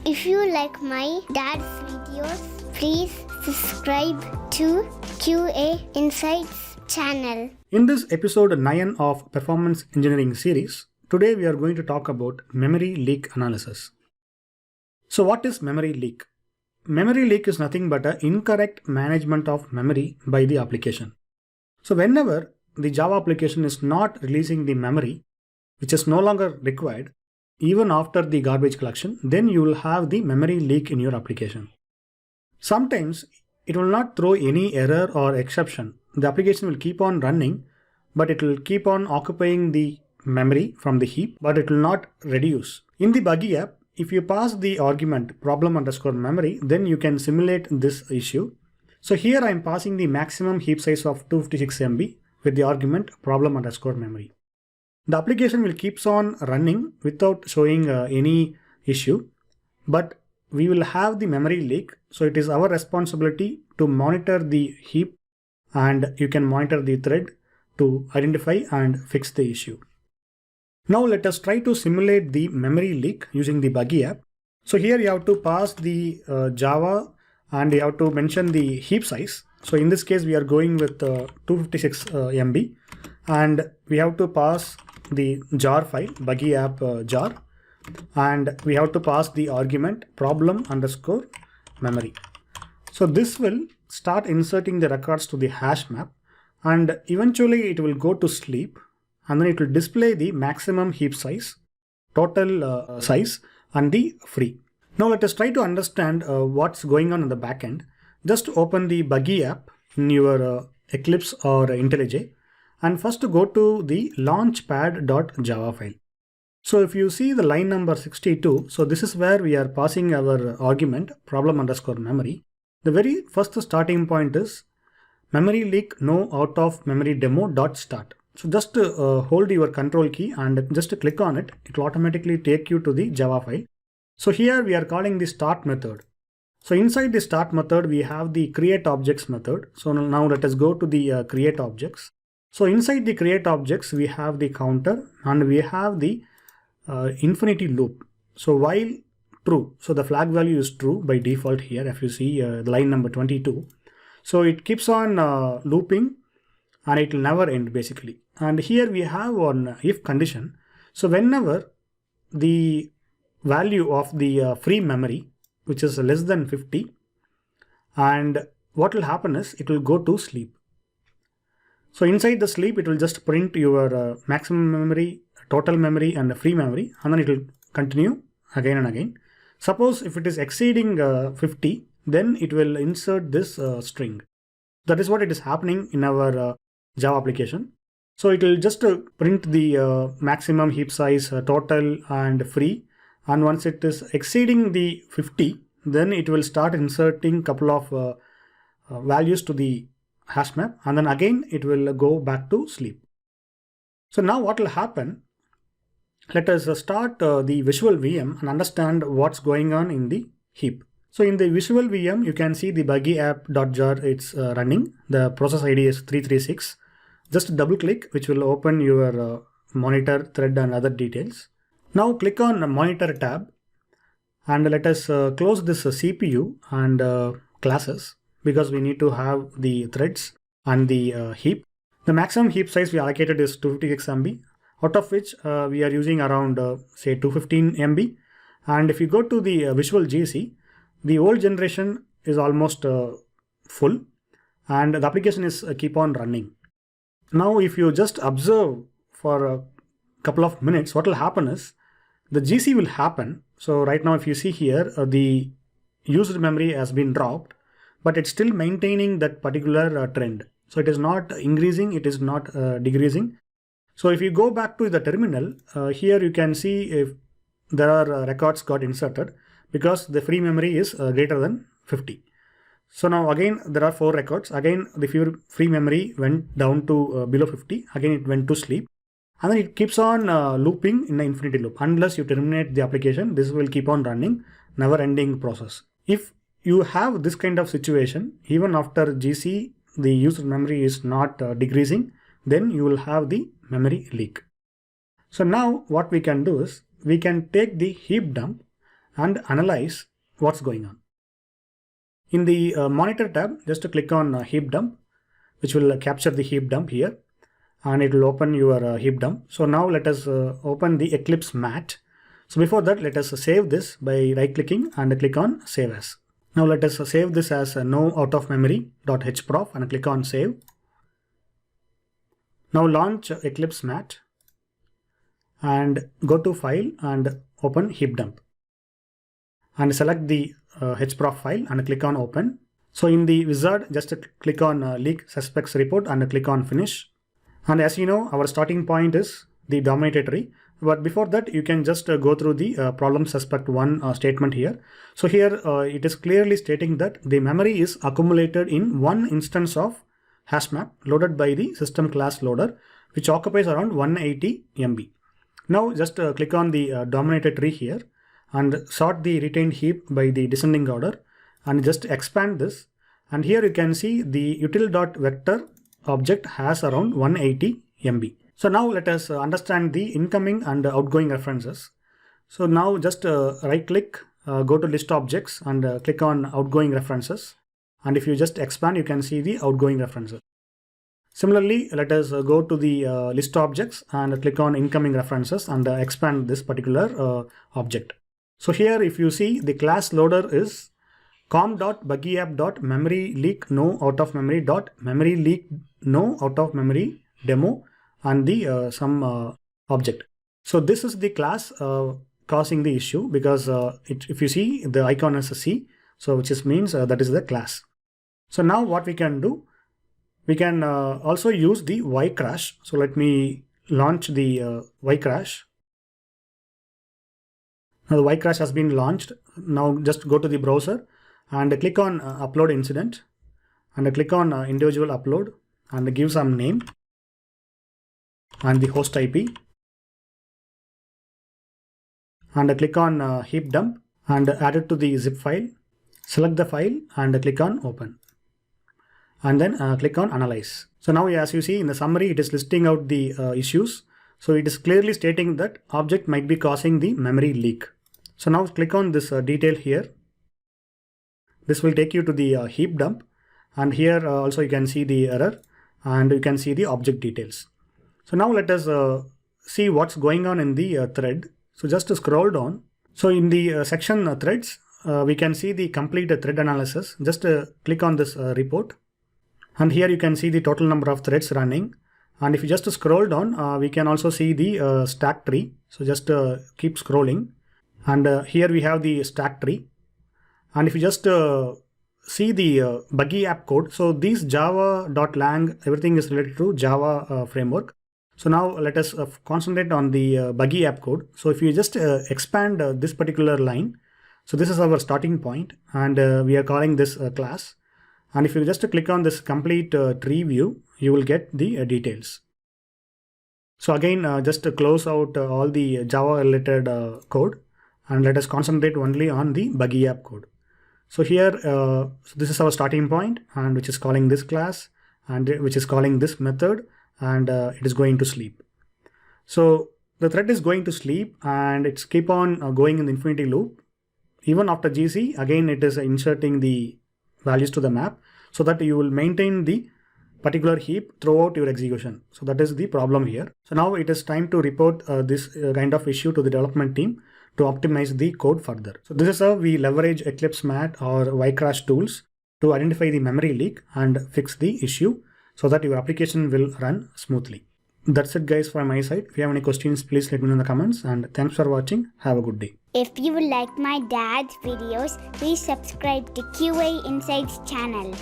If you like my dad's videos, please subscribe to QA Insights channel. In this episode 9 of Performance Engineering series, today we are going to talk about memory leak analysis. So what is memory leak? Memory leak is nothing but an incorrect management of memory by the application. So whenever the Java application is not releasing the memory, which is no longer required, even after the garbage collection, then you will have the memory leak in your application. Sometimes it will not throw any error or exception. The application will keep on running, but it will keep on occupying the memory from the heap, but it will not reduce. In the Buggy app, if you pass the argument problem_memory, then you can simulate this issue. So here I am passing the maximum heap size of 256 MB with the argument problem_memory. The application will keeps on running without showing any issue, but we will have the memory leak. So it is our responsibility to monitor the heap, and you can monitor the thread to identify and fix the issue. Now let us try to simulate the memory leak using the Buggy app. So here you have to pass the Java and you have to mention the heap size. So in this case we are going with 256 MB, and we have to pass the jar file, Buggy app jar, and we have to pass the argument problem_memory. So this will start inserting the records to the hash map, and eventually it will go to sleep, and then it will display the maximum heap size, total size, and the free. Now let us try to understand what's going on in the backend. Just open the Buggy app in your Eclipse or IntelliJ, and first go to the launchpad.java file. So if you see the line number 62, so this is where we are passing our argument problem_memory. The very first starting point is memory leak no out of memory demo.start. So just hold your control key and just click on it. It will automatically take you to the Java file. So here we are calling the start method. So inside the start method, we have the create objects method. So now let us go to the create objects. So inside the create objects, we have the counter and we have the infinity loop. So while true, so the flag value is true by default here. If you see line number 22, so it keeps on looping and it will never end basically. And here we have one if condition. So whenever the value of the free memory, which is less than 50, and what will happen is it will go to sleep. So inside the sleep, it will just print your maximum memory, total memory, and the free memory, and then it will continue again and again. Suppose if it is exceeding 50, then it will insert this string. That is what it is happening in our Java application. So it will just print the maximum heap size, total, and free. And once it is exceeding the 50, then it will start inserting couple of values to the hash map, and then again it will go back to sleep. So now what will happen? Let us start the visual VM and understand what's going on in the heap. So in the visual VM, you can see the Buggy app.jar, it's running. The process ID is 336. Just double click, which will open your monitor, thread, and other details. Now click on monitor tab and let us close this CPU and classes, because we need to have the threads and the heap. The maximum heap size we allocated is 256 MB, out of which we are using around say 215 MB. And if you go to the Visual GC, the old generation is almost full and the application is keep on running. Now if you just observe for a couple of minutes, what will happen is the GC will happen. So right now if you see here, the used memory has been dropped, but it's still maintaining that particular trend. So it is not increasing, it is not decreasing. So if you go back to the terminal, here you can see if there are records got inserted, because the free memory is greater than 50. So now again there are 4 records. Again the free memory went down to below 50. Again it went to sleep, and then it keeps on looping in the infinity loop. Unless you terminate the application, this will keep on running, never ending process. If you have this kind of situation, even after GC, the user memory is not decreasing, then you will have the memory leak. So now what we can do is we can take the heap dump and analyze what's going on. In the monitor tab, just click on heap dump, which will capture the heap dump here, and it will open your heap dump. So now let us open the Eclipse mat. So before that, let us save this by right clicking and click on save as. Now let us save this as no out of memory.hprof and click on save. Now launch Eclipse mat and go to file and open heap dump and select the hprof file and click on open. So in the wizard, just click on leak suspects report and click on finish. And as you know, our starting point is the dominator tree. But before that, you can just go through the problem suspect 1 statement here. So here it is clearly stating that the memory is accumulated in one instance of hash map loaded by the system class loader, which occupies around 180 MB. Now just click on the dominator tree here and sort the retained heap by the descending order and just expand this. And here you can see the util.vector object has around 180 MB. So now let us understand the incoming and outgoing references. So now just right click, go to list objects and click on outgoing references. And if you just expand, you can see the outgoing references. Similarly, let us go to the list objects and click on incoming references and expand this particular object. So here if you see, the class loader is com.buggyapp.memoryleak.no.memory demo and the some object. So this is the class causing the issue because if you see, the icon is a C, so which is means that is the class. So now what we can do, we can also use the ycrash. So let me launch the ycrash. Now the ycrash has been launched. Now just go to the browser and click on upload incident and click on individual upload and give some name and the host IP and click on heap dump and add it to the zip file. Select the file and click on open and then click on analyze. So now as you see in the summary, it is listing out the issues. So it is clearly stating that object might be causing the memory leak. So now click on this detail here. This will take you to the heap dump, and here also you can see the error and you can see the object details. So now let us see what's going on in the thread. So just to scroll down. So in the section threads, we can see the complete thread analysis. Just click on this report. And here you can see the total number of threads running. And if you just scroll down, we can also see the stack tree. So just keep scrolling. And here we have the stack tree. And if you just see the buggy app code, so these java.lang, everything is related to Java framework. So now let us concentrate on the buggy app code. So if you just expand this particular line, so this is our starting point and we are calling this class. And if you just click on this complete tree view, you will get the details. So again, just close out all the Java related code and let us concentrate only on the buggy app code. So here, so this is our starting point and which is calling this class and which is calling this method and it is going to sleep. So the thread is going to sleep and it's keep on going in the infinity loop. Even after GC, again, it is inserting the values to the map so that you will maintain the particular heap throughout your execution. So that is the problem here. So now it is time to report this kind of issue to the development team to optimize the code further. So this is how we leverage Eclipse mat or ycrash tools to identify the memory leak and fix the issue so that your application will run smoothly. That's it guys from my side. If you have any questions, please let me know in the comments and thanks for watching. Have a good day. If you like my dad's videos, please subscribe to QA Insights channel.